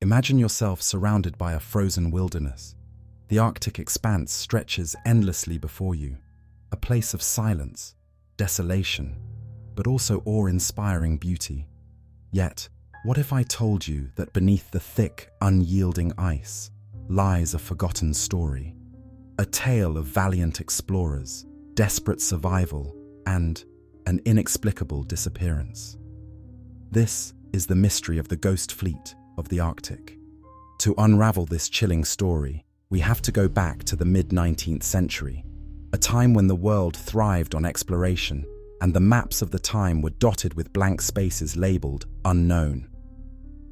Imagine yourself surrounded by a frozen wilderness. The Arctic expanse stretches endlessly before you, a place of silence, desolation, but also awe-inspiring beauty. Yet, what if I told you that beneath the thick, unyielding ice lies a forgotten story? A tale of valiant explorers, desperate survival, and an inexplicable disappearance. This is the mystery of the ghost fleet of the Arctic. To unravel this chilling story, we have to go back to the mid-19th century, a time when the world thrived on exploration and the maps of the time were dotted with blank spaces labeled unknown.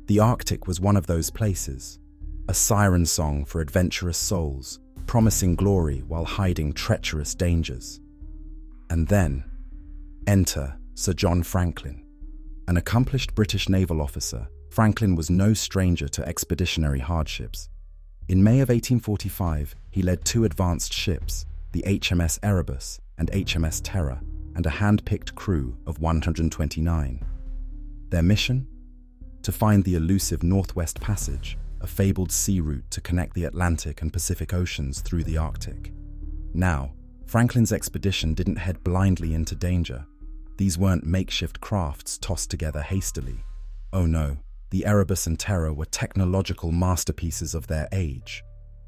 The Arctic was one of those places, a siren song for adventurous souls, promising glory while hiding treacherous dangers. And then, enter Sir John Franklin. An accomplished British naval officer, Franklin was no stranger to expeditionary hardships. In May of 1845, he led two advanced ships, the HMS Erebus and HMS Terror, and a hand-picked crew of 129. Their mission? To find the elusive Northwest Passage, a fabled sea route to connect the Atlantic and Pacific Oceans through the Arctic. Now, Franklin's expedition didn't head blindly into danger. These weren't makeshift crafts tossed together hastily. Oh no, the Erebus and Terror were technological masterpieces of their age.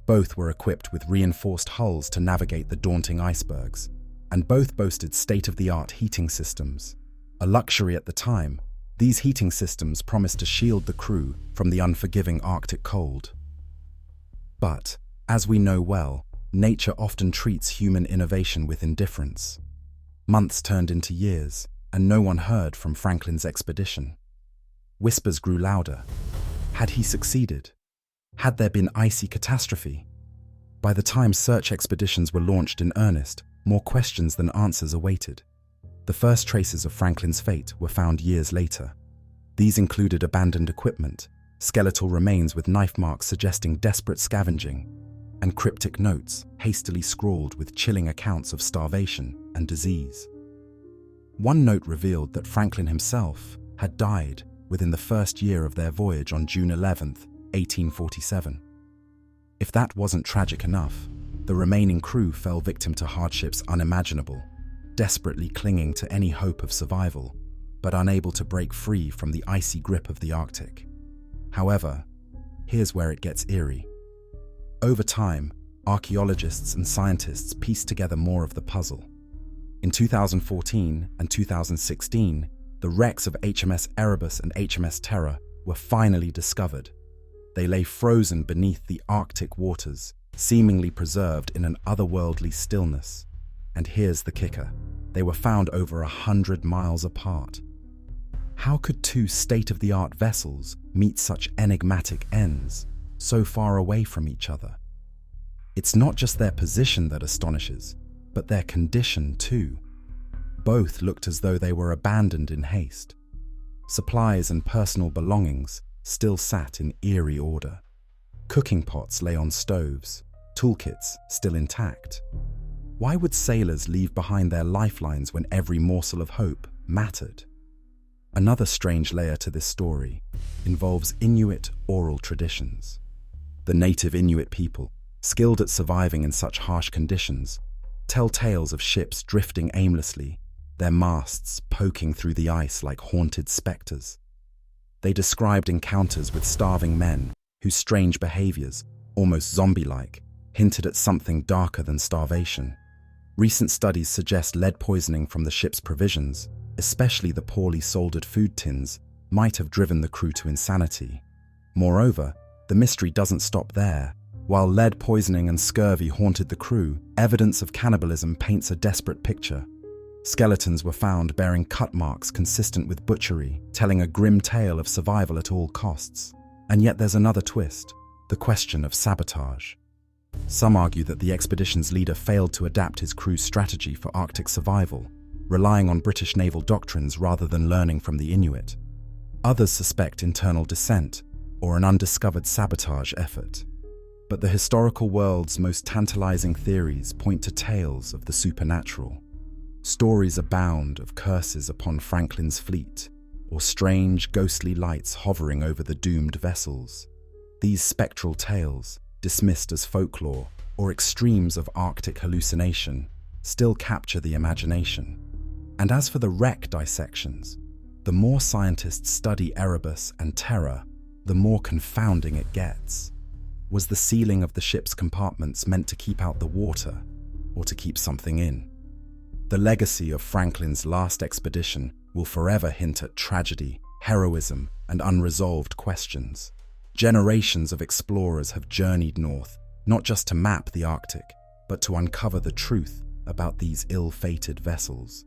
Both were equipped with reinforced hulls to navigate the daunting icebergs, and both boasted state-of-the-art heating systems. A luxury at the time, these heating systems promised to shield the crew from the unforgiving Arctic cold. But, as we know well, nature often treats human innovation with indifference. Months turned into years, and no one heard from Franklin's expedition. Whispers grew louder. Had he succeeded? Had there been icy catastrophe? By the time search expeditions were launched in earnest, more questions than answers awaited. The first traces of Franklin's fate were found years later. These included abandoned equipment, skeletal remains with knife marks suggesting desperate scavenging, and cryptic notes hastily scrawled with chilling accounts of starvation and disease. One note revealed that Franklin himself had died within the first year of their voyage on June 11th, 1847. If that wasn't tragic enough, the remaining crew fell victim to hardships unimaginable, desperately clinging to any hope of survival, but unable to break free from the icy grip of the Arctic. However, here's where it gets eerie. Over time, archaeologists and scientists pieced together more of the puzzle. In 2014 and 2016, the wrecks of HMS Erebus and HMS Terror were finally discovered. They lay frozen beneath the Arctic waters, seemingly preserved in an otherworldly stillness. And here's the kicker. They were found over 100 miles apart. How could two state-of-the-art vessels meet such enigmatic ends, so far away from each other? It's not just their position that astonishes, but their condition too. Both looked as though they were abandoned in haste. Supplies and personal belongings still sat in eerie order. Cooking pots lay on stoves, toolkits still intact. Why would sailors leave behind their lifelines when every morsel of hope mattered? Another strange layer to this story involves Inuit oral traditions. The native Inuit people, skilled at surviving in such harsh conditions, tell tales of ships drifting aimlessly, their masts poking through the ice like haunted specters. They described encounters with starving men whose strange behaviors, almost zombie-like, hinted at something darker than starvation. Recent studies suggest lead poisoning from the ship's provisions, especially the poorly soldered food tins, might have driven the crew to insanity. Moreover, the mystery doesn't stop there. While lead poisoning and scurvy haunted the crew, evidence of cannibalism paints a desperate picture. Skeletons were found bearing cut marks consistent with butchery, telling a grim tale of survival at all costs. And yet there's another twist, the question of sabotage. Some argue that the expedition's leader failed to adapt his crew's strategy for Arctic survival, relying on British naval doctrines rather than learning from the Inuit. Others suspect internal dissent or an undiscovered sabotage effort. But the historical world's most tantalizing theories point to tales of the supernatural. Stories abound of curses upon Franklin's fleet, or strange, ghostly lights hovering over the doomed vessels. These spectral tales, dismissed as folklore or extremes of Arctic hallucination, still capture the imagination. And as for the wreck dissections, the more scientists study Erebus and Terra, the more confounding it gets. Was the sealing of the ship's compartments meant to keep out the water, or to keep something in? The legacy of Franklin's last expedition will forever hint at tragedy, heroism, and unresolved questions. Generations of explorers have journeyed north, not just to map the Arctic, but to uncover the truth about these ill-fated vessels.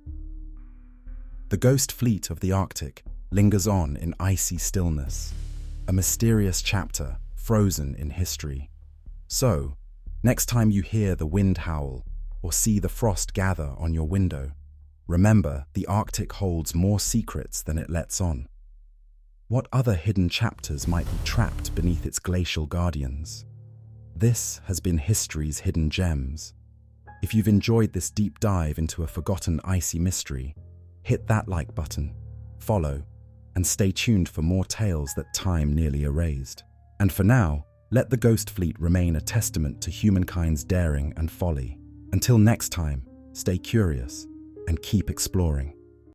The ghost fleet of the Arctic lingers on in icy stillness, a mysterious chapter frozen in history. So, next time you hear the wind howl or see the frost gather on your window, remember the Arctic holds more secrets than it lets on. What other hidden chapters might be trapped beneath its glacial guardians? This has been History's Hidden Gems. If you've enjoyed this deep dive into a forgotten icy mystery, hit that like button, follow, and stay tuned for more tales that time nearly erased. And for now, let the Ghost Fleet remain a testament to humankind's daring and folly. Until next time, stay curious and keep exploring.